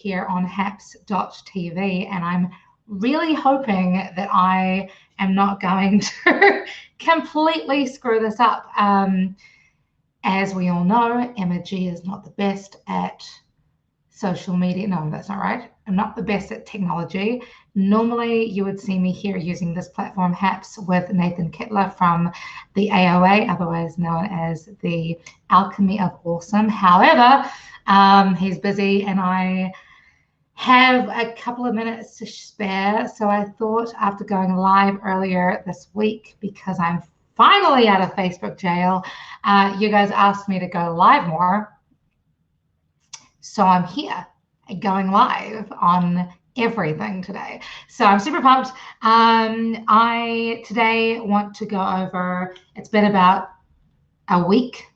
here on haps.tv, and I'm really hoping that I am not going to completely screw this up. As we all know, Emma G is not the best at social media. No, that's not right. I'm not the best at technology. Normally, you would see me here using this platform, HAPS, with Nathan Kittler from the AOA, otherwise known as the Alchemy of Awesome. However, he's busy and I have a couple of minutes to spare. So I thought, after going live earlier this week, because I'm finally out of Facebook jail, you guys asked me to go live more. So I'm here going live on everything today. So I'm super pumped. I today want to go over, it's been about a week.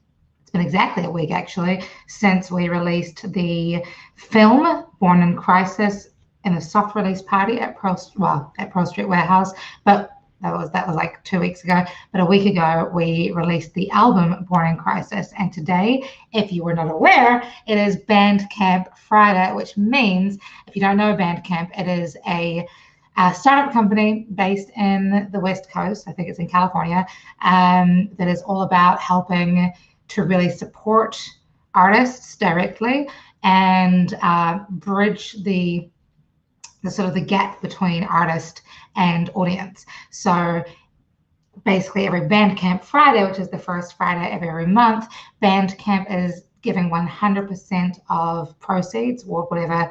It's been exactly a week, actually, since we released the film Born in Crisis in a soft release party at Pearl Street Warehouse. But that was like 2 weeks ago. But a week ago, we released the album Born in Crisis. And today, if you were not aware, it is Bandcamp Friday, which means, if you don't know Bandcamp, it is a startup company based in the West Coast. I think it's in California, that is all about helping to really support artists directly and bridge the sort of the gap between artist and audience. So basically every Bandcamp Friday, which is the first Friday of every month, Bandcamp is giving 100% of proceeds, or whatever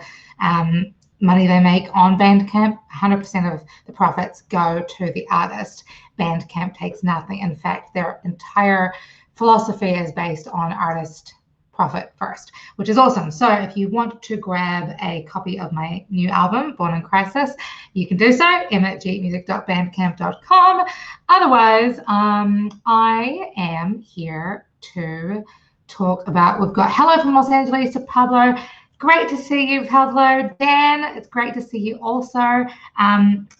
money they make on Bandcamp, 100% of the profits go to the artist. Bandcamp takes nothing. In fact, their entire philosophy is based on artist profit first, which is awesome. So if you want to grab a copy of my new album, Born in Crisis, you can do so, emma@gmusic.bandcamp.com. Otherwise, I am here to talk about, we've got hello from Los Angeles to Pablo. Great to see you, Pablo. Dan, it's great to see you also.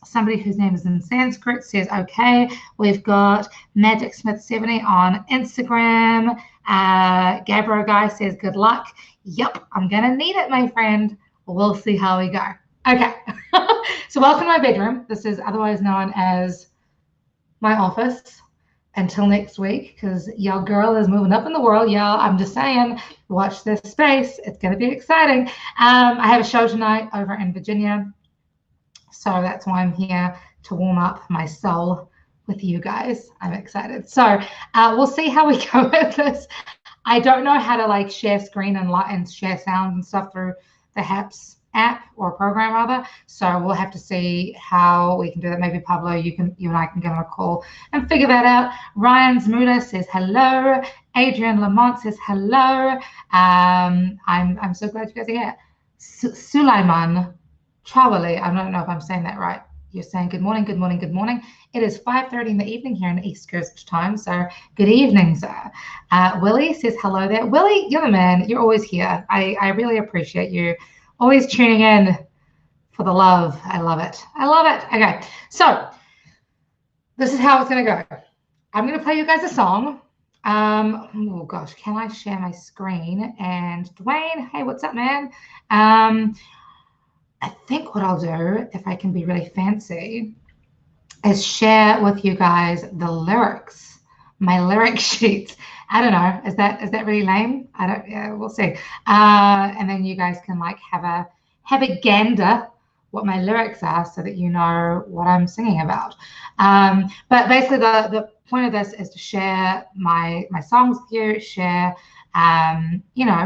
Somebody whose name is in Sanskrit says, okay. We've got Magic Smith 70 on Instagram. Gabro Guy says, good luck. Yep, I'm going to need it, my friend. We'll see how we go. Okay. So welcome to my bedroom. This is otherwise known as my office until next week, because your girl is moving up in the world, y'all. I'm just saying, watch this space. It's going to be exciting. I have a show tonight over in Virginia, so that's why I'm here, to warm up my soul with you guys. I'm excited. So we'll see how we go with this. I don't know how to like share screen and share sound and stuff through the HAPS app, or program rather. So we'll have to see how we can do that. Maybe Pablo, you and I can get on a call and figure that out. Ryan Zmuda says hello. Adrian Lamont says hello. I'm so glad you guys are here. Sulaiman Chawali, I don't know if I'm saying that right. You're saying good morning, good morning, good morning. It is 5:30 in the evening here in East Coast time, so good evening, sir. Willie says hello there. Willie, you're the man. You're always here. I really appreciate you always tuning in for the love. I love it. I love it. Okay, so this is how it's going to go. I'm going to play you guys a song. Oh gosh, can I share my screen? And Dwayne, hey, what's up, man? I think what I'll do, if I can be really fancy, is share with you guys the lyrics, my lyric sheets. I don't know, is that really lame? Yeah, we'll see. And then you guys can like have a gander what my lyrics are, so that you know what I'm singing about. But basically the point of this is to share my songs with you, share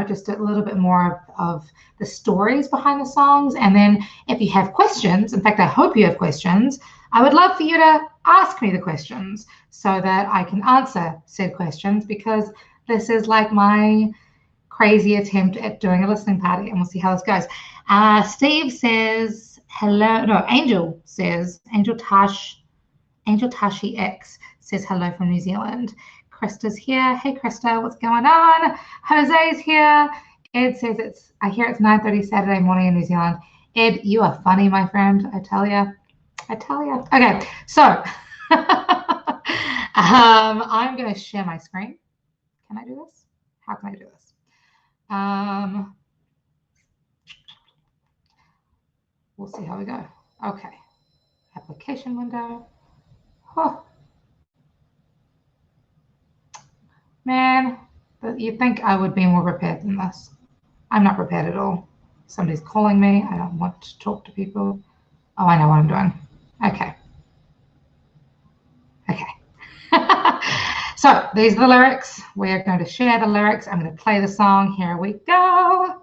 just a little bit more of the stories behind the songs. And then if you have questions, in fact, I hope you have questions, I would love for you to ask me the questions so that I can answer said questions, because this is like my crazy attempt at doing a listening party, and we'll see how this goes. Steve says hello. No, Angel says, Angel Tashi X says hello from New Zealand. Krista's here. Hey, Krista, what's going on? Jose's here. Ed says I hear it's 9:30 Saturday morning in New Zealand. Ed, you are funny, my friend. I tell you. Okay, so I'm going to share my screen. Can I do this? How can I do this? we'll see how we go. Okay, application window. Oh. Man, you'd think I would be more prepared than this. I'm not prepared at all. Somebody's calling me. I don't want to talk to people. Oh, I know what I'm doing. Okay. So these are the lyrics. We're going to share the lyrics. I'm going to play the song. Here we go.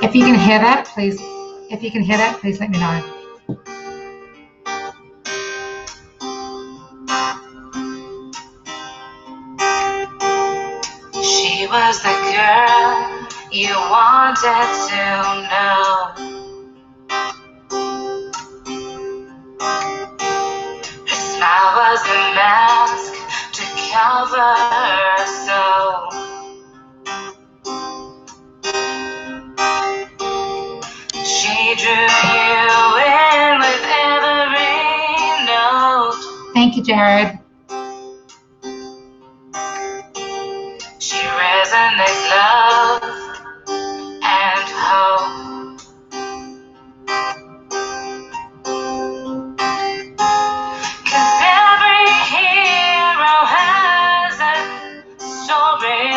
If you can hear that, please. If you can hear that, please let me know. She was the girl you wanted to know. Her smile was the mask to cover her soul. She drew you in with every note. Thank you, Jared. She resonates love and hope. 'Cause every hero has a story.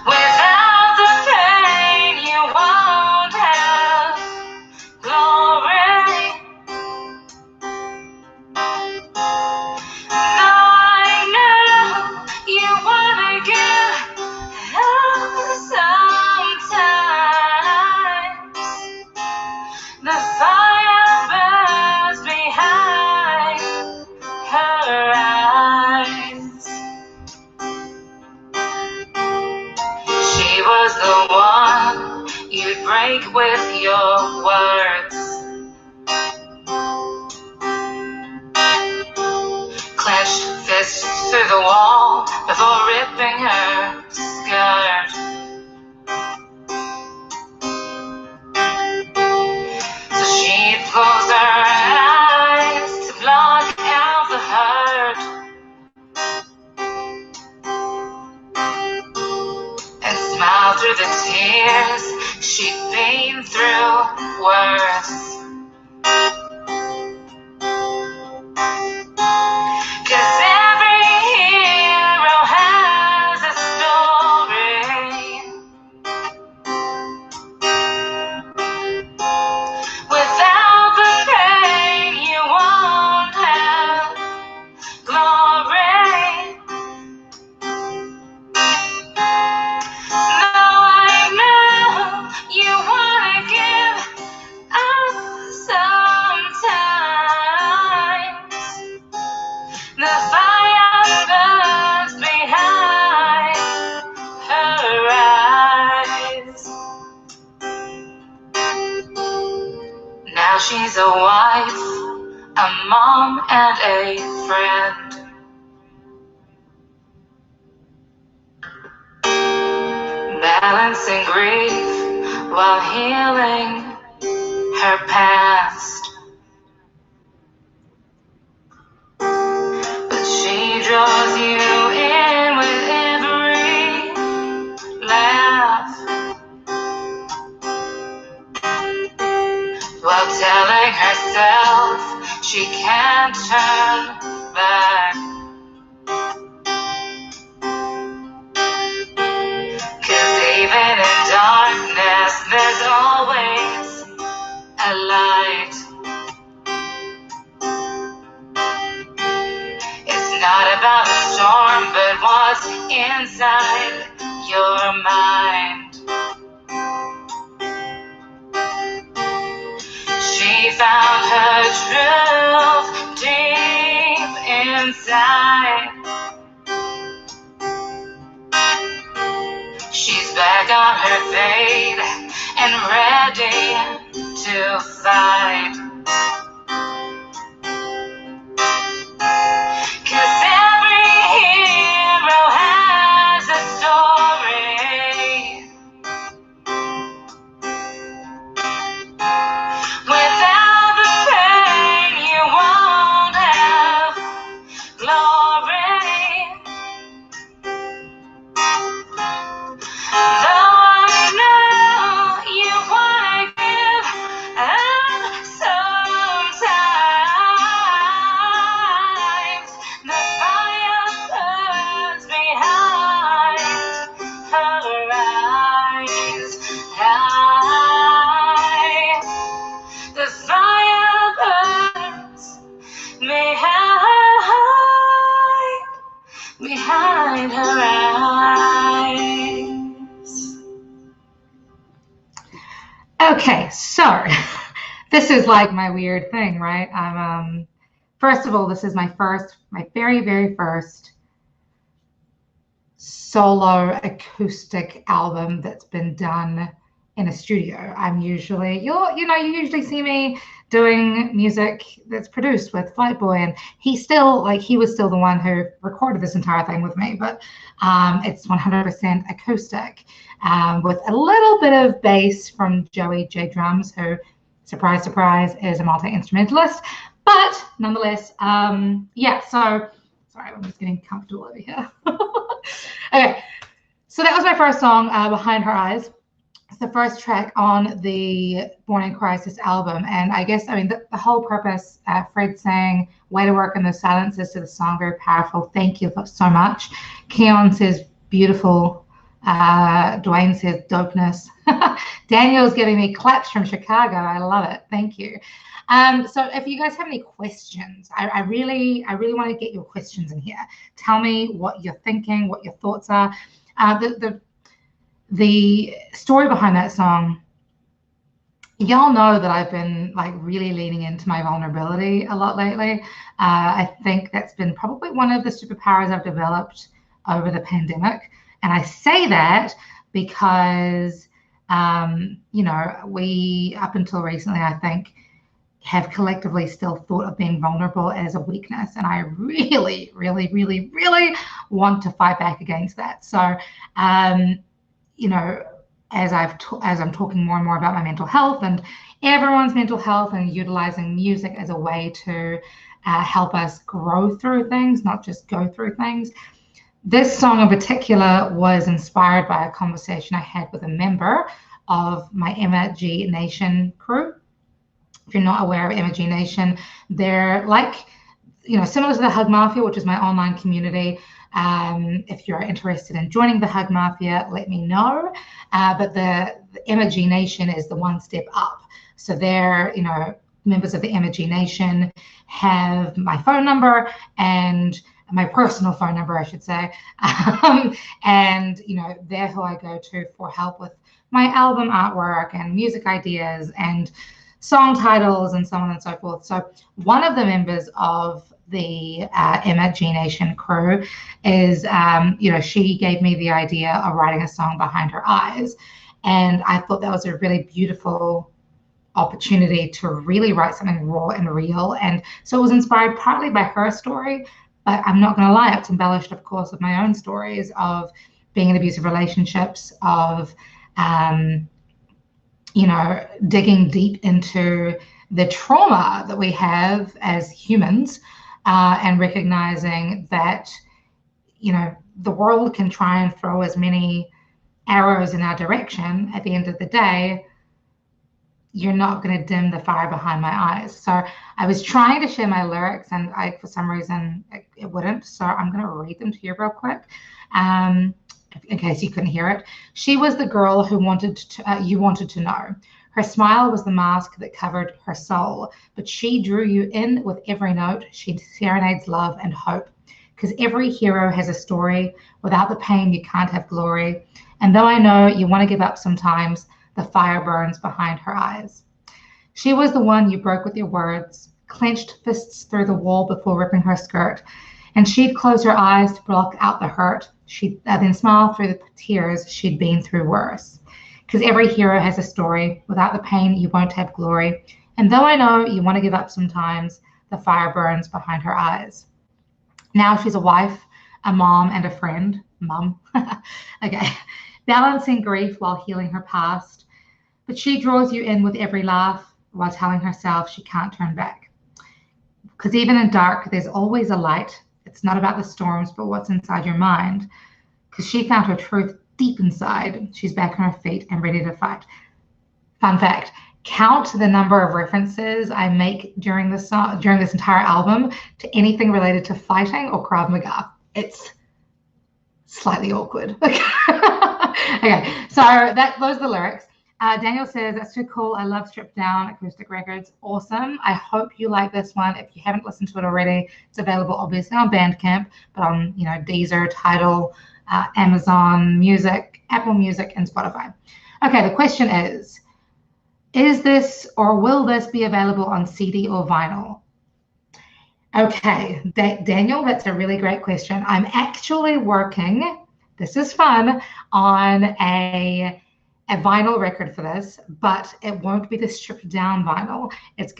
Without the pain, you won't have glory. Though I know you wanna give up sometimes, the fire burns behind her eyes. She was the one you'd break with your words. Clenched fists through the wall before ripping her skirt. So she closed her eyes to block out the hurt, and smiled through the tears she'd been through worse. 'Cause every hero has a story. Without the pain, you won't have glory. Though I know you wanna give up sometimes, the fire burns behind her eyes. Now she's a wife, a mom, and a friend. Balancing grief while healing her past. But she draws you in with every laugh, while telling herself she can't turn back. 'Cause even in darkness, there's always a light. It's not about a storm, but what's inside your mind. She found her truth deep inside. She's back on her feet and ready to fight. 'Cause every hero has a story. Okay, so this is like my weird thing, right? First of all, this is my very, very first solo acoustic album that's been done in a studio. I'm usually you usually see me doing music that's produced with Flightboy, and he was still the one who recorded this entire thing with me, but it's 100% acoustic, with a little bit of bass from Joey J Drums, who, surprise surprise, is a multi-instrumentalist, but nonetheless, yeah. So sorry, I'm just getting comfortable over here. Okay, so that was my first song, Behind Her Eyes. It's the first track on the Born in Crisis album. And I guess, I mean, the whole purpose, Fred saying, way to work in the silences to the song, very powerful. Thank you so much. Keon says, beautiful. Dwayne says, dopeness. Daniel's giving me claps from Chicago. I love it. Thank you. So if you guys have any questions, I really want to get your questions in here. Tell me what you're thinking, what your thoughts are. The story behind that song, y'all know that I've been like really leaning into my vulnerability a lot lately. I think that's been probably one of the superpowers I've developed over the pandemic. And I say that because, we, up until recently, I think, have collectively still thought of being vulnerable as a weakness. And I really, really, really, really want to fight back against that. So, as I'm talking more and more about my mental health and everyone's mental health, and utilizing music as a way to help us grow through things, not just go through things. This song in particular was inspired by a conversation I had with a member of my Emma G Nation crew. If you're not aware of Emma G Nation, they're like, similar to the Hug Mafia, which is my online community. If you're interested in joining the Hug Mafia, let me know. But the Emma G Nation is the one step up. So they're, members of the Emma G Nation have my phone number, and my personal phone number, I should say. And, they're who I go to for help with my album artwork and music ideas and song titles and so on and so forth. So one of the members of the Emma G Nation crew is, she gave me the idea of writing a song Behind Her Eyes. And I thought that was a really beautiful opportunity to really write something raw and real. And so it was inspired partly by her story, but I'm not going to lie, it's embellished, of course, with my own stories of being in abusive relationships, of digging deep into the trauma that we have as humans, and recognizing that, the world can try and throw as many arrows in our direction. At the end of the day, you're not going to dim the fire behind my eyes. So I was trying to share my lyrics, and for some reason, it wouldn't. So I'm going to read them to you real quick. In case you couldn't hear it. She was the girl who you wanted to know. Her smile was the mask that covered her soul, but she drew you in with every note. She serenades love and hope, because every hero has a story. Without the pain, you can't have glory. And though I know you want to give up sometimes, the fire burns behind her eyes. She was the one you broke with your words, clenched fists through the wall before ripping her skirt. And she'd close her eyes to block out the hurt. She'd then smile through the tears she'd been through worse. Because every hero has a story. Without the pain, you won't have glory. And though I know you want to give up sometimes, the fire burns behind her eyes. Now she's a wife, a mom, and a friend. Mum. Okay. Balancing grief while healing her past. But she draws you in with every laugh while telling herself she can't turn back. Because even in dark, there's always a light. It's not about the storms, but what's inside your mind. Because she found her truth deep inside. She's back on her feet and ready to fight. Fun fact, count the number of references I make during this entire album to anything related to fighting or Krav Maga. It's slightly awkward. Okay, so those are the lyrics. Daniel says, that's too cool. I love stripped down acoustic records. Awesome. I hope you like this one. If you haven't listened to it already, it's available obviously on Bandcamp, but on Deezer, Tidal, Amazon Music, Apple Music, and Spotify. Okay, the question is, Is this or will this be available on CD or vinyl? Okay, Daniel, that's a really great question. I'm actually working, this is fun, on a vinyl record for this, but it won't be the stripped down vinyl.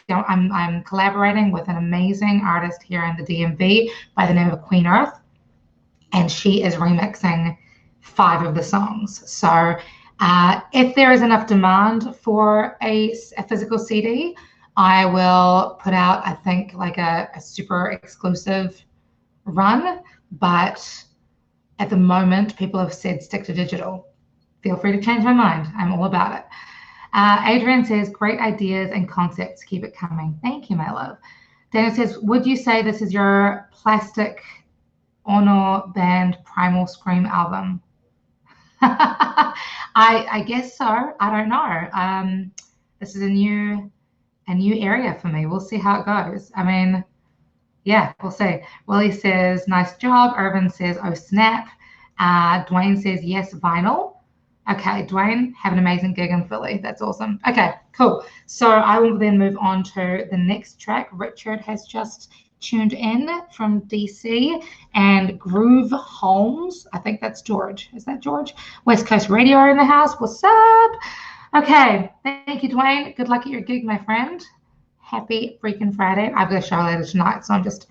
I'm collaborating with an amazing artist here in the DMV by the name of Queen Earth, and she is remixing 5 of the songs. So if there is enough demand for a physical CD, I will put out, I think, like a super exclusive run. But at the moment, people have said stick to digital. Feel free to change my mind. I'm all about it. Adrian says, great ideas and concepts. Keep it coming. Thank you, my love. Daniel says, would you say this is your Plastic Ono band Primal Scream album? I guess so. I don't know. This is a new area for me. We'll see how it goes. I mean, yeah, we'll see. Willie says, nice job. Irvin says, oh, snap. Dwayne says, yes, vinyl. Okay, Dwayne, have an amazing gig in Philly. That's awesome. Okay, cool. So I will then move on to the next track. Richard has just tuned in from DC, and Groove Holmes, I think that's George. Is that George? West Coast Radio in the house. What's up? Okay, thank you, Dwayne. Good luck at your gig, my friend. Happy freaking Friday. I've got a show later tonight, so I'm just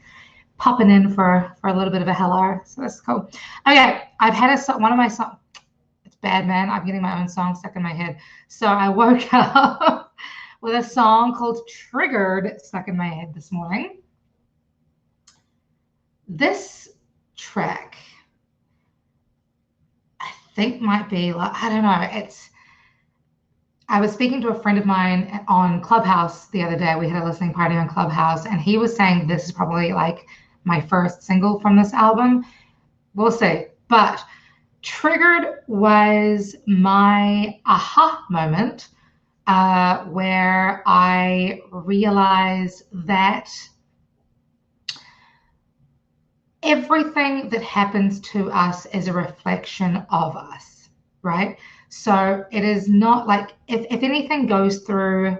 popping in for a little bit of a hello. So that's cool. Okay, I've had one of my songs. It's bad, man. I'm getting my own song stuck in my head. So I woke up with a song called Triggered stuck in my head this morning. This track, I think, might be like, I don't know. I was speaking to a friend of mine on Clubhouse the other day. We had a listening party on Clubhouse, and he was saying this is probably like my first single from this album. We'll see. But Triggered was my aha moment where I realized that everything that happens to us is a reflection of us, right? So it is not like, if anything goes through,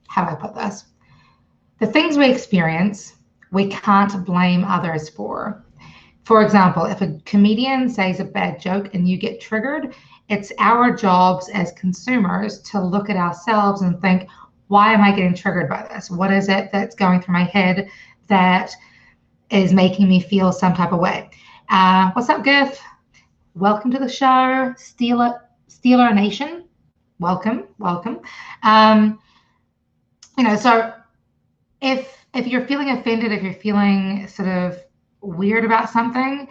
how do I put this? The things we experience, we can't blame others for. For example, if a comedian says a bad joke and you get triggered, it's our jobs as consumers to look at ourselves and think, why am I getting triggered by this? What is it that's going through my head that is making me feel some type of way? What's up, Giff? Welcome to the show, Steeler Nation. Welcome. So if you're feeling offended, if you're feeling sort of weird about something,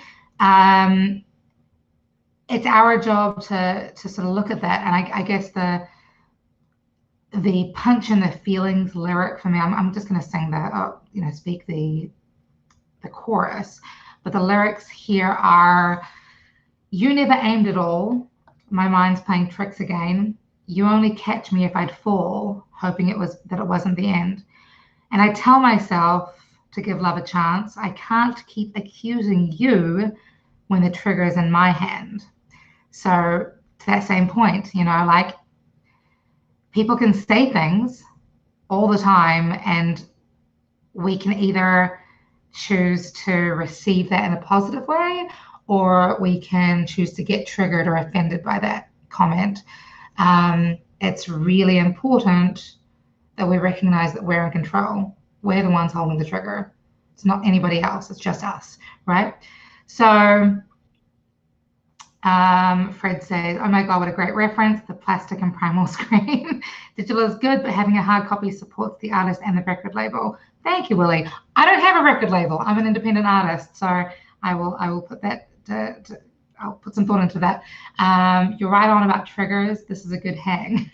it's our job to sort of look at that. And I guess the punch in the feelings lyric for me, I'm just going to sing speak the chorus, but the lyrics here are, you never aimed at all. My mind's playing tricks again. You only catch me if I'd fall, hoping that it wasn't the end. And I tell myself to give love a chance. I can't keep accusing you when the trigger is in my hand. So to that same point, like, people can say things all the time, and we can either choose to receive that in a positive way, or we can choose to get triggered or offended by that comment. It's really important that we recognize that we're in control. We're the ones holding the trigger. It's not anybody else. It's just us, right? So Fred says, oh my God, what a great reference. The Plastic and Primal Scream. Digital is good, but having a hard copy supports the artist and the record label. Thank you, Willie. I don't have a record label. I'm an independent artist, so I will put that I'll put some thought into that. You're right on about triggers. This is a good hang.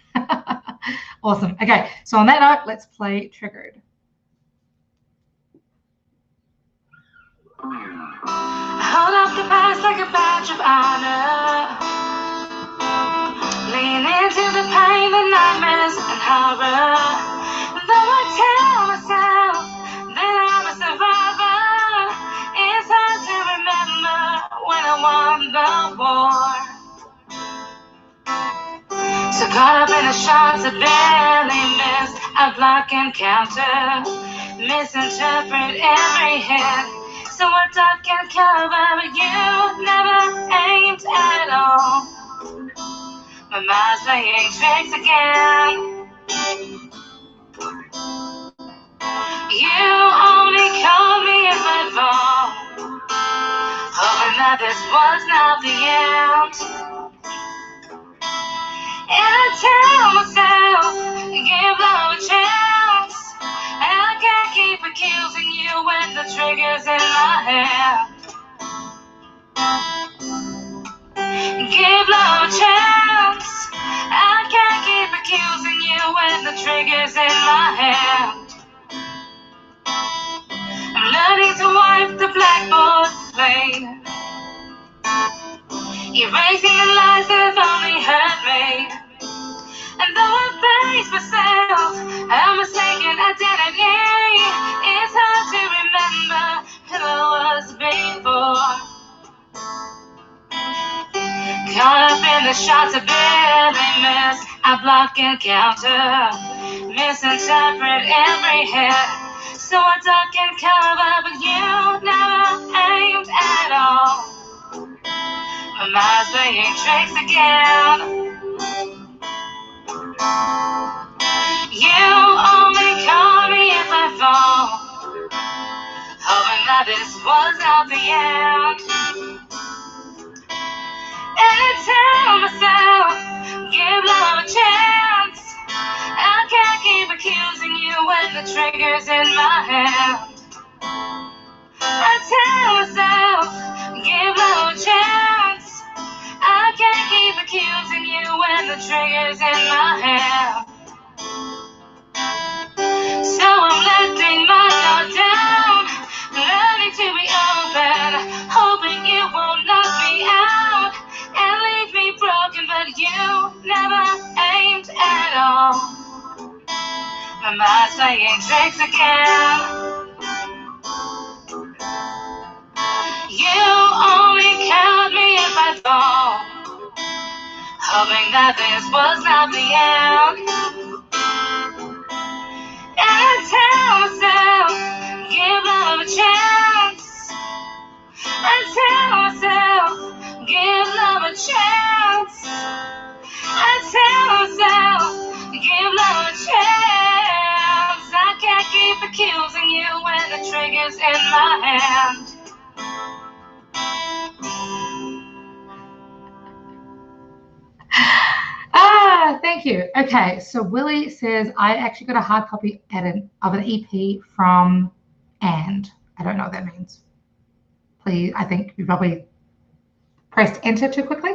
Awesome. Okay, so on that note, let's play Triggered. Hold up the past like a badge of honor. Lean into the pain, the nightmares and horror. Though I tell myself that I'm a survivor, it's hard to remember when I won the war. So caught up in the shots of bed. block and counter, misinterpret every hint. So I duck and cover, but you never aimed at all. My mind's playing tricks again. You only called me if I fall, hoping that this was not the end. And I tell myself, give love a chance, and I can't keep accusing you when the trigger's in my hand. Give love a chance, I can't keep accusing you when the trigger's in my hand. I'm learning to wipe the blackboard clean, erasing the lies that have only hurt me. And though I face myself, a mistaken identity, it's hard to remember who I was before. Caught up in the shots I barely miss, I block and counter, misinterpret every hit. So I duck and cover, but you never aimed at all. My mind's playing tricks again. You only call me if I fall, hoping that this was not the end. And I tell myself, give love a chance, I can't keep accusing you when the trigger's in my hand. I tell myself, give love a chance, I can't keep accusing you when the trigger's in my hand. So I'm letting my guard down, learning to be open, hoping you won't knock me out and leave me broken, but you never aimed at all. My mind's playing tricks again. You only count me if I fall, hoping that this was not the end. And I tell myself, give love a chance. I tell myself, give love a chance. I tell myself, give love a chance. I can't keep accusing you when the trigger's in my hand. Thank you. Okay, so Willie says, I actually got a hard copy of an EP from And. I don't know what that means. Please, I think you probably pressed enter too quickly.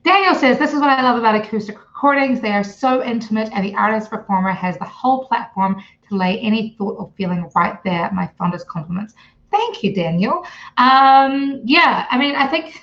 Daniel says, this is what I love about acoustic recordings. They are so intimate, and the artist performer has the whole platform to lay any thought or feeling right there. My fondest compliments. Thank you, Daniel. Yeah, I mean, I think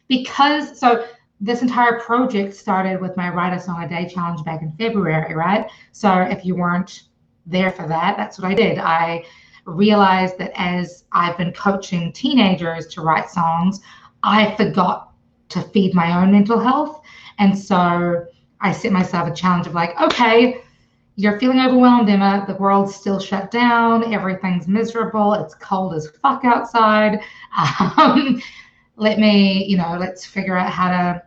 because, so this entire project started with my Write a Song a Day challenge back in February, right? So if you weren't there for that, that's what I did. I realized that as I've been coaching teenagers to write songs, I forgot to feed my own mental health. And so I set myself a challenge of like, okay, you're feeling overwhelmed, Emma. The world's still shut down. Everything's miserable. It's cold as fuck outside. Let's figure out how to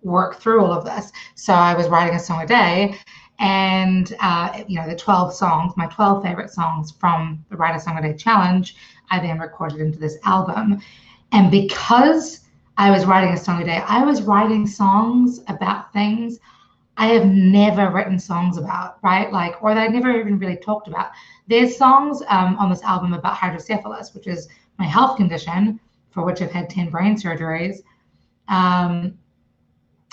work through all of this. So I was writing a song a day, and the 12 songs, my 12 favorite songs from the Write a Song a Day challenge, I then recorded into this album. And because I was writing a song a day, I was writing songs about things I have never written songs about, right? Like, or that I never even really talked about. There's songs on this album about hydrocephalus, which is my health condition for which I've had 10 brain surgeries.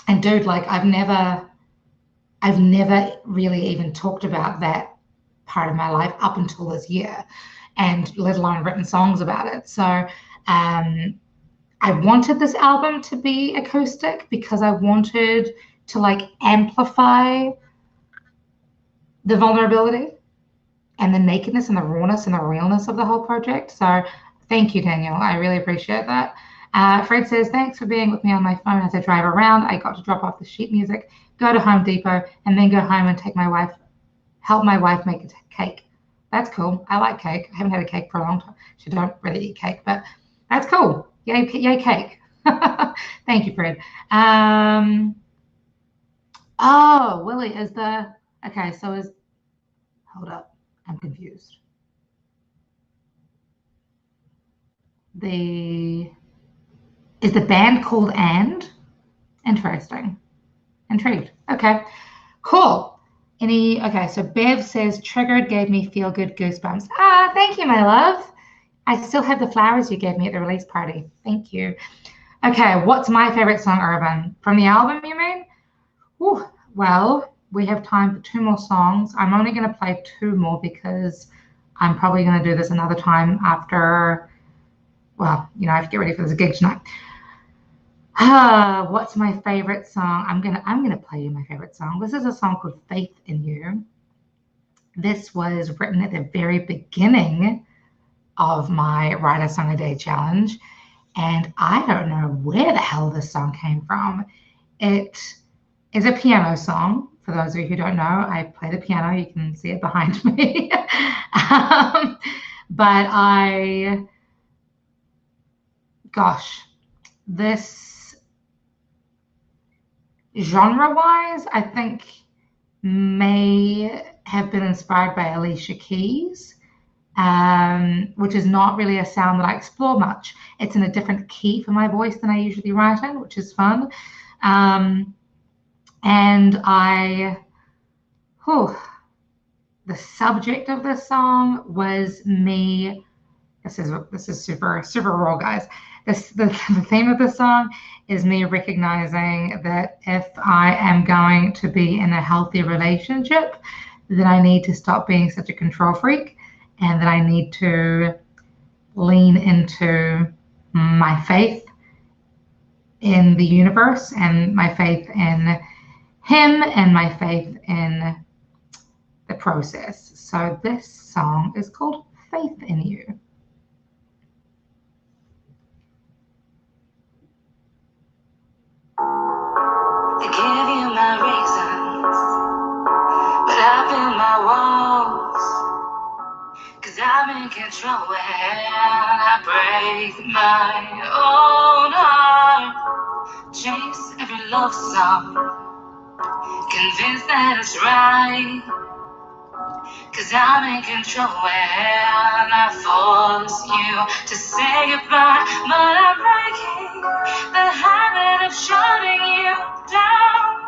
And dude, like I've never really even talked about that part of my life up until this year, and let alone written songs about it. So I wanted this album to be acoustic because I wanted to like amplify the vulnerability and the nakedness and the rawness and the realness of the whole project. So thank you, Daniel. I really appreciate that. Fred says, thanks for being with me on my phone as I drive around. I got to drop off the sheet music, go to Home Depot, and then go home and take my wife help my wife make a cake. That's cool. I like cake. I haven't had a cake for a long time. She don't really eat cake, but that's cool. Yay, yay cake. Thank you, Fred. Oh, Willie, is the, okay, so is, hold up, I'm confused. Is the band called And? Interesting. Intrigued. Okay, cool. Okay, so Bev says, triggered gave me feel good goosebumps. Ah, thank you, my love. I still have the flowers you gave me at the release party. Thank you. Okay, what's my favorite song, Urban? From the album, you mean? Ooh, well, we have time for 2 more songs. I'm only going to play 2 more because I'm probably going to do this another time after, well, you know, I have to get ready for this gig tonight. What's my favorite song? I'm gonna play you my favorite song. This is a song called Faith in You. This was written at the very beginning of my Write a Song a Day challenge, and I don't know where the hell this song came from. It is a piano song. For those of you who don't know, I play the piano. You can see it behind me. But gosh, this genre-wise, I think may have been inspired by Alicia Keys, which is not really a sound that I explore much. It's in a different key for my voice than I usually write in, which is fun. And the subject of this song was me. This is super raw, guys. The theme of the song is me recognizing that if I am going to be in a healthy relationship, then I need to stop being such a control freak, and that I need to lean into my faith in the universe, and my faith in him, and my faith in the process. So this song is called Faith in You. I give you my reasons, but I build my walls, 'cause I'm in control when I break my own heart. Chase every love song, convinced that it's right, 'cause I'm in control when I force you to say goodbye. But I'm breaking the habit of shutting you down.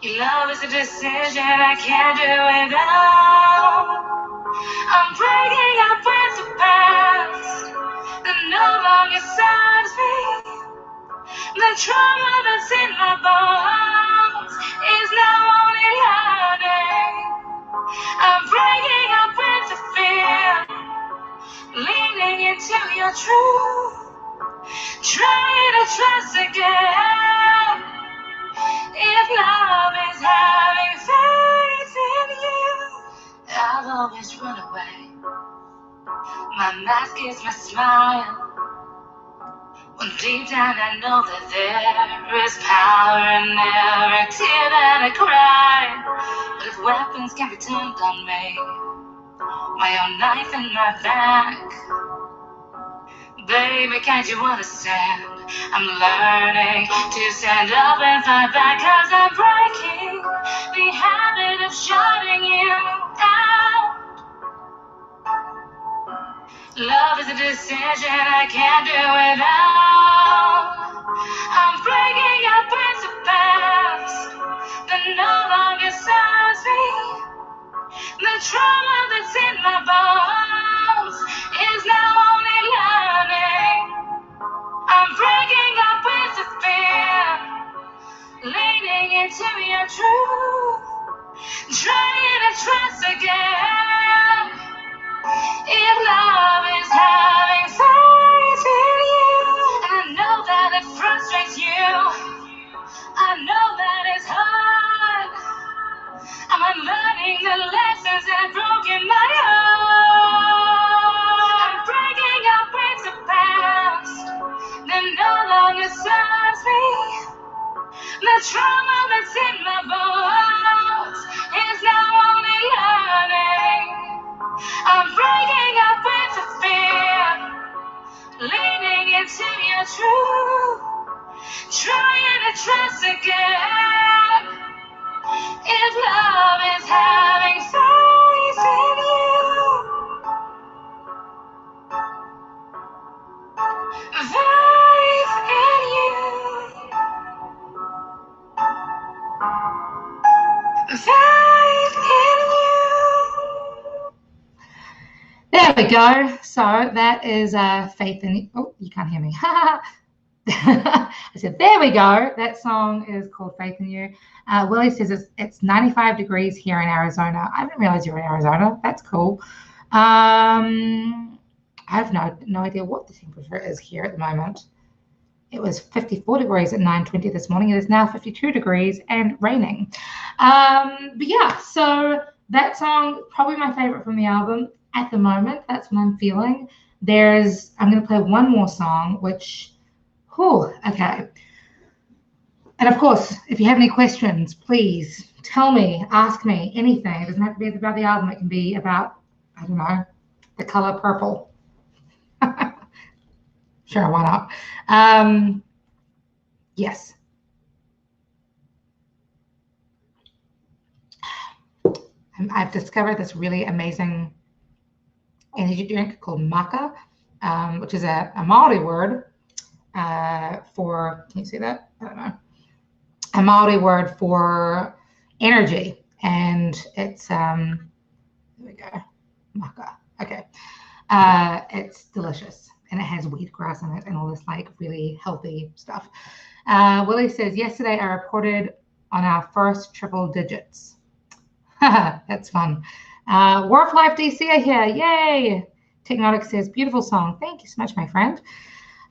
Your love is a decision I can't do without. I'm breaking up with the past that no longer serves me. The trauma that's in my bones is now only learning. I'm breaking up with the fear, leaning into your truth, trying to trust again. If love is having faith in you, I'll always run away. My mask is my smile, when deep down I know that there is power in every tear that I cry. But if weapons can be turned on me, my own knife in my back, baby, can't you understand? I'm learning to stand up and fight back, 'cause I'm breaking the habit of shutting you out. Love is a decision I can't do without. I'm breaking up with the past that no longer serves me. The trauma that's in my bones is now only learning. I'm breaking up with the fear, leaning into your truth, trying to trust again. If love is having faith in you, and I know that it frustrates you, I know that it's hard. I'm unlearning the lessons that have broken my heart. I'm breaking up with the past that no longer serves me. The trauma that's in my bones until you're true. Trying to trust again. If love is having faith in you, faith in you, faith in you. There we go. So that is Faith in... Oh, you can't hear me. I said, there we go. That song is called Faith in You. Willie says it's 95 degrees here in Arizona. I didn't realize you were in Arizona. That's cool. I have no idea what the temperature is here at the moment. It was 54 degrees at 9:20 this morning. It is now 52 degrees and raining. But yeah, so that song, probably my favorite from the album at the moment. That's what I'm feeling. I'm going to play one more song, which... okay. And of course, if you have any questions, please tell me, ask me, anything. It doesn't have to be about the album. It can be about, I don't know, the color purple. Sure, why not? Yes. I've discovered this really amazing energy drink called maca, which is a Maori word for, can you see that? I don't know. A Maori word for energy, and it's there we go, maca. Okay, it's delicious, and it has wheatgrass in it and all this like really healthy stuff. Willie says, yesterday I reported on our first triple digits. That's fun. War of Life DC are here. Yay! Technotic says, beautiful song. Thank you so much, my friend.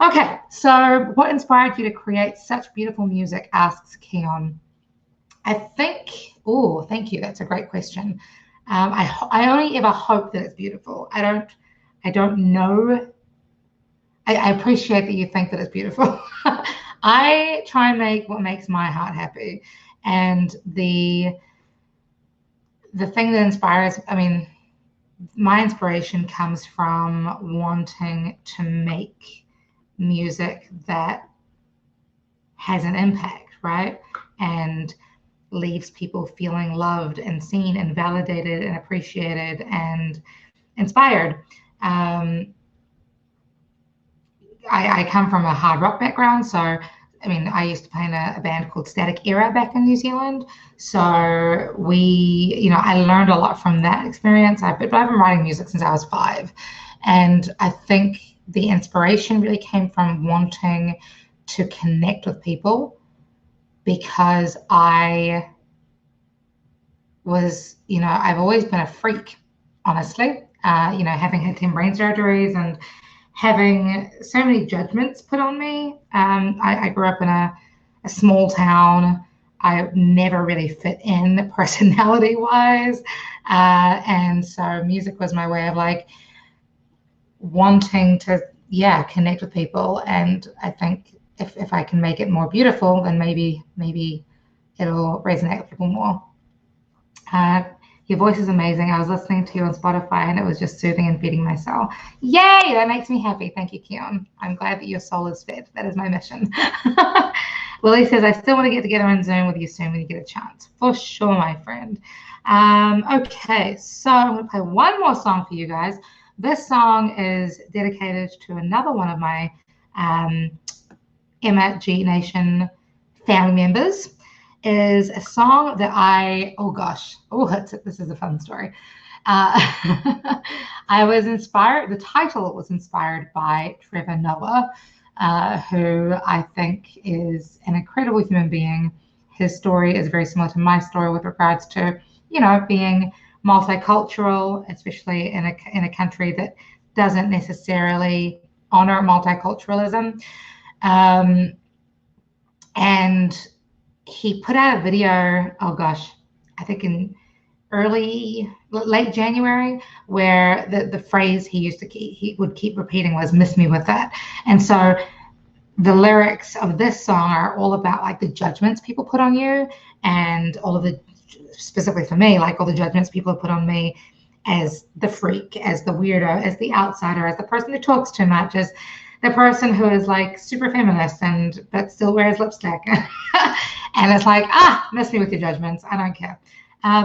Okay, so what inspired you to create such beautiful music, asks Keon. I think, oh, thank you. That's a great question. I only ever hope that it's beautiful. I don't know. I appreciate that you think that it's beautiful. I try and make what makes my heart happy. And the thing that inspires, I mean, my inspiration comes from wanting to make music that has an impact, right? And leaves people feeling loved and seen and validated and appreciated and inspired. I come from a hard rock background, so I mean, I used to play in a band called Static Era back in New Zealand. So I learned a lot from that experience. But I've been writing music since I was 5. And I think the inspiration really came from wanting to connect with people, because I was, I've always been a freak, honestly, having had 10 brain surgeries and having so many judgments put on me. I grew up in a small town. I never really fit in personality-wise. And so music was my way of like wanting to, connect with people. And I think if I can make it more beautiful, then maybe it'll resonate with people more. Your voice is amazing. I was listening to you on Spotify and it was just soothing and feeding my soul. Yay! That makes me happy. Thank you, Keon. I'm glad that your soul is fed. That is my mission. Willie says, I still want to get together on Zoom with you soon when you get a chance. For sure, my friend. Okay, so I'm going to play one more song for you guys. This song is dedicated to another one of my Emma G Nation family members. Is a song that this is a fun story. I was inspired, the title was inspired by Trevor Noah, who I think is an incredible human being. His story is very similar to my story with regards to, being multicultural, especially in a country that doesn't necessarily honor multiculturalism. And he put out a video, I think in late January, where the phrase he would keep repeating was "miss me with that." And so the lyrics of this song are all about like the judgments people put on you, and all of the, specifically for me, like all the judgments people have put on me as the freak, as the weirdo, as the outsider, as the person who talks too much, as the person who is like super feminist but still wears lipstick. And it's like, miss me with your judgments. I don't care.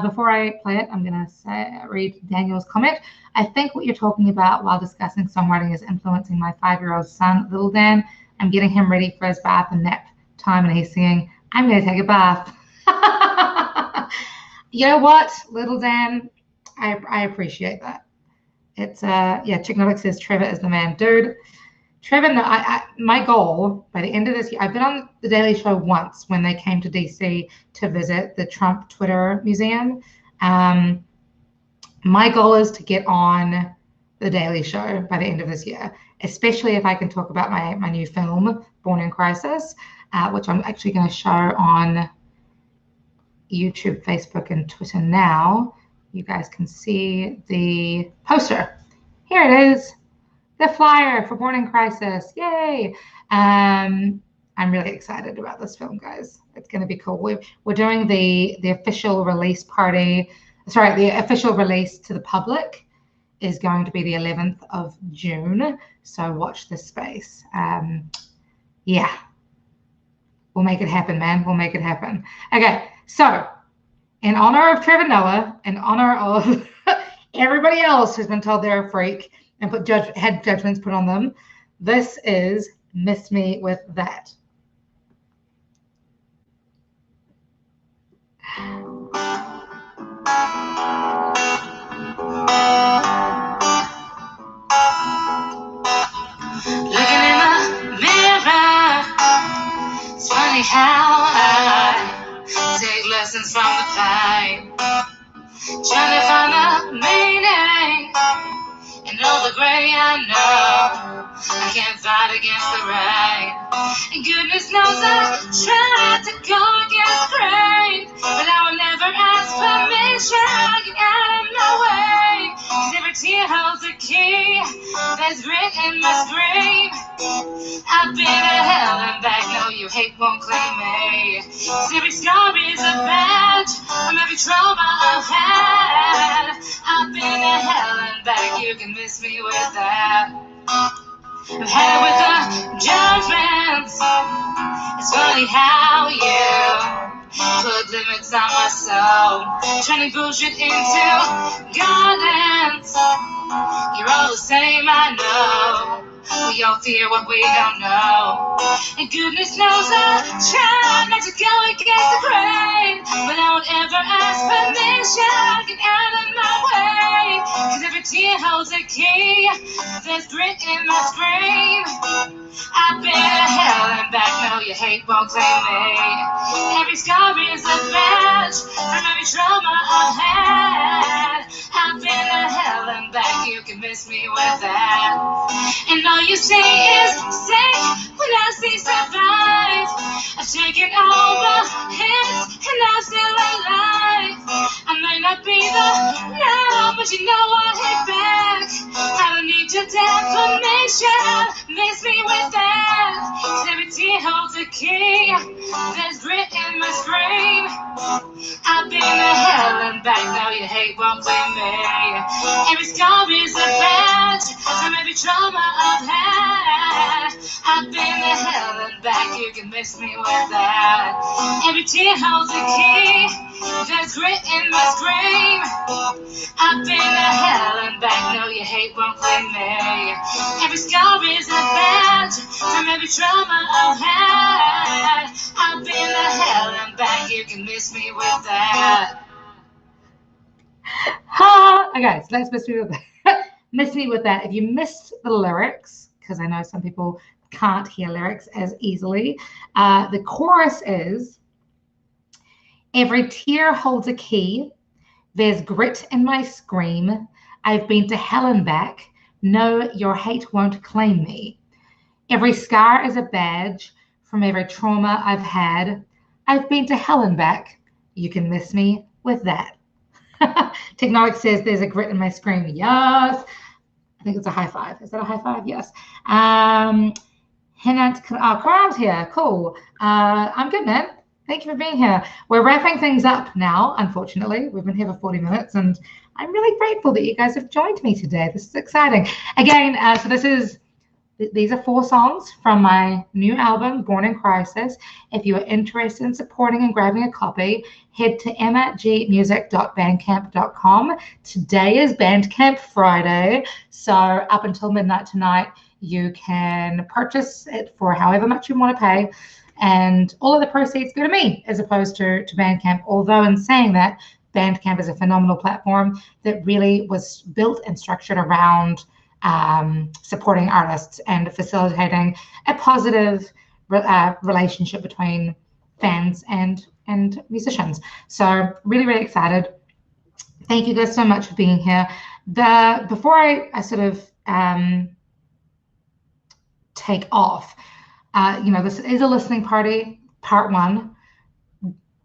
Before I play it, I'm going to read Daniel's comment. I think what you're talking about while discussing songwriting is influencing my 5-year-old son, Little Dan. I'm getting him ready for his bath and nap time, and he's singing, I'm going to take a bath. You know what, Little Dan? I appreciate that. It's, Chicknotic says Trevor is the man. Dude, Trevor, no, my goal by the end of this year, I've been on The Daily Show once when they came to DC to visit the Trump Twitter Museum. My goal is to get on The Daily Show by the end of this year, especially if I can talk about my new film, Born in Crisis, which I'm actually going to show on YouTube, Facebook, and Twitter now. You guys can see the poster. Here it is. The flyer for Born in Crisis. Yay. I'm really excited about this film, guys. It's going to be cool. We're doing the official release party. Sorry, the official release to the public is going to be the 11th of June. So watch this space. Yeah. We'll make it happen, man. We'll make it happen. Okay. So in honor of Trevor Noah, in honor of everybody else who's been told they're a freak and had judgments put on them, this is Miss Me With That. Looking in the mirror, it's funny how I take lessons from the pain, trying to find the meaning in all the gray. I know I can't fight against the rain, and goodness knows I tried to go against the grain, but I would never ask permission to get out of my way, 'cause every tear holds a key that's written my scream. I've been to hell and back, no, you hate won't claim me, 'cause every scar is a badge from every trauma I've had. I've been to hell and back, you can miss me with that. I've had it with the judgments. It's funny how you put limits on my soul, turning bullshit into gardens. You're all the same, I know. We all fear what we don't know, and goodness knows I try not to go against the grain, but I won't ever ask permission, get out of my way, 'cause every tear holds a key, there's grit in my scream. I've been to hell and back, no, your hate won't claim me. Every scar is a badge from every trauma I've had. I've been to hell and back, you can miss me with that. And all you see is safe when I see survive. I've taken all the hits and I'm still alive. I may not be the now, but you know I hit back. I don't need your defamation, miss me with that. 'Cause every tear holds a key, there's grit in my scream. I've been to hell and back, now your hate won't blame me. Every scar is a badge from every trauma I've had. I've been to hell and back, you can miss me with that. Every tear holds a key, there's grit in my scream. I've been to hell and back, no, your hate won't claim me. Every scar is a badge from every trauma I've had. I've been to hell and back, you can miss me with that. Okay, so let's miss me with that. Miss me with that. If you missed the lyrics, because I know some people can't hear lyrics as easily, the chorus is, every tear holds a key, there's grit in my scream, I've been to hell and back, no, your hate won't claim me. Every scar is a badge from every trauma I've had, I've been to hell and back, you can miss me with that. Technotic says there's a grit in my scream. Yes. I think it's a high five. Is that a high five? Yes. Karam's here. Cool. I'm good, man. Thank you for being here. We're wrapping things up now, unfortunately. We've been here for 40 minutes, and I'm really grateful that you guys have joined me today. This is exciting. Again, so this is these are 4 songs from my new album, Born in Crisis. If you are interested in supporting and grabbing a copy, head to emmagmusic.bandcamp.com. Today is Bandcamp Friday, so up until midnight tonight, you can purchase it for however much you want to pay, and all of the proceeds go to me as opposed to Bandcamp. Although in saying that, Bandcamp is a phenomenal platform that really was built and structured around supporting artists and facilitating a positive relationship between fans and musicians. So really, really excited. Thank you guys so much for being here. Before I sort of take off, this is a listening party, part 1.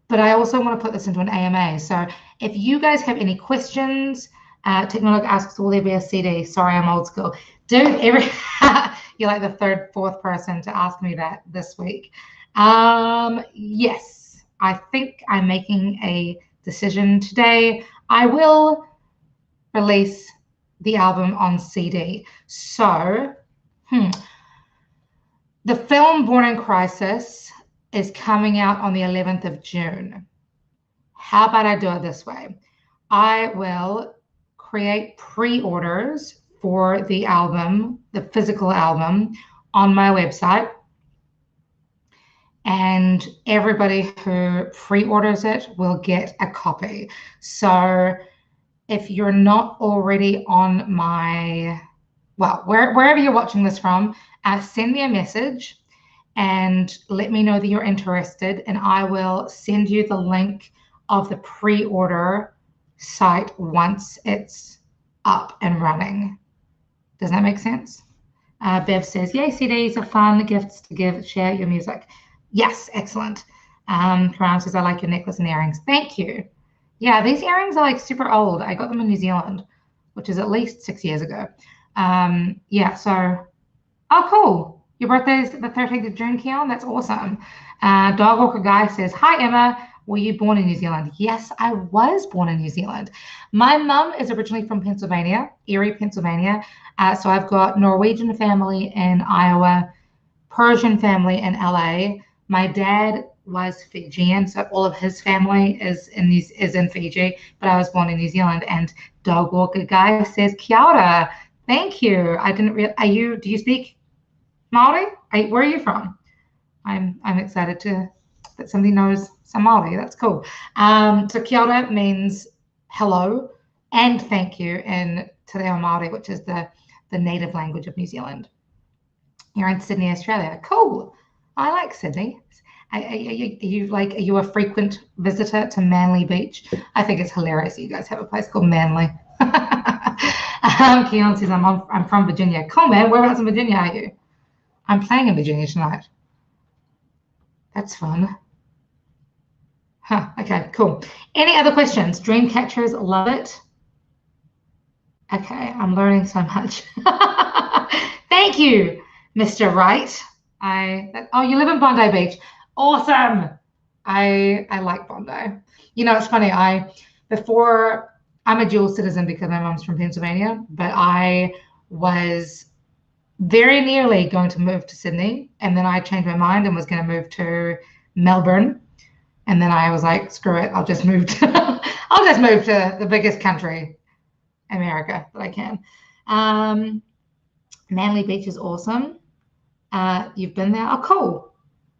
But I also want to put this into an AMA. So if you guys have any questions, Technolog asks, will there be a CD? Sorry, I'm old school. Dude, you're like the 3rd, 4th person to ask me that this week. Yes, I think I'm making a decision today. I will release the album on CD. So, the film Born in Crisis is coming out on the 11th of June. How about I do it this way? I will create pre-orders for the album, the physical album, on my website. And everybody who pre-orders it will get a copy. So if you're not already on my, wherever you're watching this from, send me a message and let me know that you're interested, and I will send you the link of the pre-order site once it's up and running. Does that make sense? Bev says, yay, CDs are fun, gifts to give, share your music. Yes, excellent. Karam says, I like your necklace and earrings. Thank you. Yeah, these earrings are like super old. I got them in New Zealand, which is at least 6 years ago. Oh, cool. Your birthday is the 13th of June, Keon? That's awesome. Dog Walker Guy says, hi, Emma. Were you born in New Zealand? Yes, I was born in New Zealand. My mum is originally from Pennsylvania, Erie, Pennsylvania. So I've got Norwegian family in Iowa, Persian family in LA. My dad was Fijian, so all of his family is in Fiji, but I was born in New Zealand. And Dog Walker Guy says, kia ora. Thank you. I didn't do you speak Maori? Where are you from? I'm excited that somebody knows some Maori. That's cool. So kia ora means hello and thank you in Te Reo Maori, which is the native language of New Zealand. You're in Sydney, Australia. Cool. I like Sydney. Are you a frequent visitor to Manly Beach? I think it's hilarious that you guys have a place called Manly. Keon says, I'm from Virginia. Cool, man. Whereabouts in Virginia are you? I'm playing in Virginia tonight. That's fun. Okay, cool. Any other questions? Dreamcatchers, love it. Okay, I'm learning so much. Thank you, Mr. Wright. You live in Bondi Beach. Awesome. I like Bondi. It's funny. I'm a dual citizen because my mom's from Pennsylvania, but I was very nearly going to move to Sydney, and then I changed my mind and was going to move to Melbourne, and then I was like, screw it, I'll just move to the biggest country, America, that I can. Manly Beach is awesome. You've been there? Oh, cool.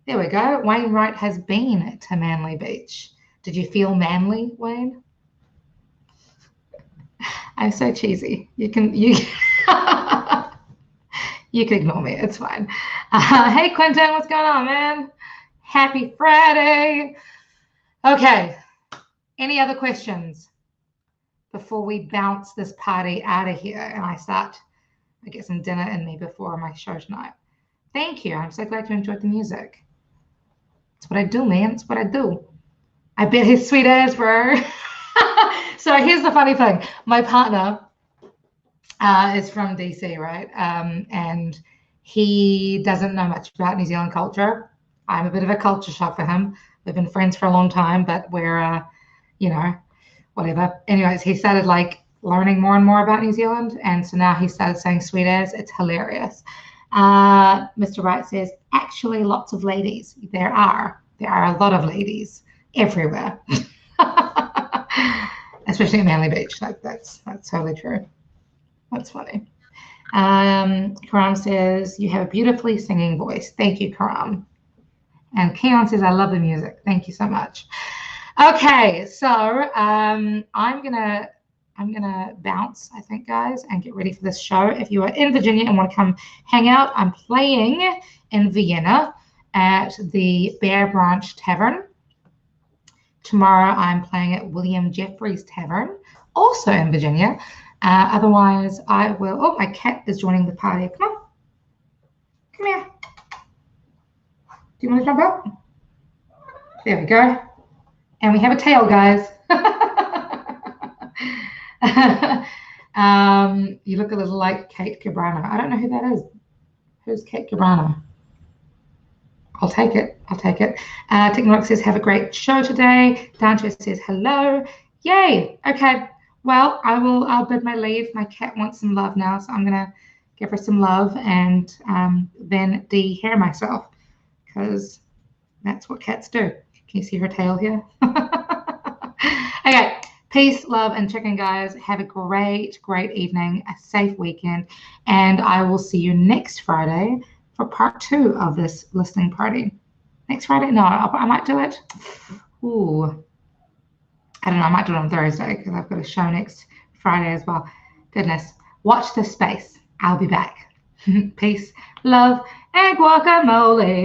There we go. Wayne Wright has been to Manly Beach. Did you feel manly, Wayne? I'm so cheesy. You can ignore me. It's fine. Hey, Quentin, what's going on, man? Happy Friday. Okay. Any other questions before we bounce this party out of here and I get some dinner in me before my show tonight? Thank you. I'm so glad you enjoyed the music. It's what I do, man. It's what I do. I bet his sweet ass, bro. So here's the funny thing. My partner is from DC, right? And he doesn't know much about New Zealand culture. I'm a bit of a culture shock for him. We've been friends for a long time, but we're, whatever. Anyways, he started learning more and more about New Zealand. And so now he started saying sweet as. It's hilarious. Mr. Wright says, actually, lots of ladies. There are a lot of ladies everywhere, especially at Manly Beach. That's totally true. That's funny. Karam says, you have a beautifully singing voice. Thank you, Karam. And Keon says, I love the music. Thank you so much. Okay, so I'm gonna bounce, I think, guys, and get ready for this show. If you are in Virginia and want to come hang out, I'm playing in Vienna at the Bear Branch Tavern. Tomorrow I'm playing at William Jeffries Tavern, also in Virginia. Otherwise, I will. Oh, my cat is joining the party. Come on. Come here. Do you want to jump up? There we go. And we have a tail, guys. You look a little like Kate Cabrana. I don't know who that is. Who's Kate Cabrana? I'll take it. I'll take it. Technolog says, have a great show today. Dancho says, hello. Yay. Okay. Well, I'll bid my leave. My cat wants some love now, so I'm going to give her some love and then de-hair myself, because that's what cats do. Can you see her tail here? Okay. Peace, love, and chicken, guys. Have a great, great evening, a safe weekend, and I will see you next Friday for part 2 of this listening party. Next Friday? No, I might do it. Ooh. I don't know. I might do it on Thursday because I've got a show next Friday as well. Goodness. Watch this space. I'll be back. Peace, love, and guacamole.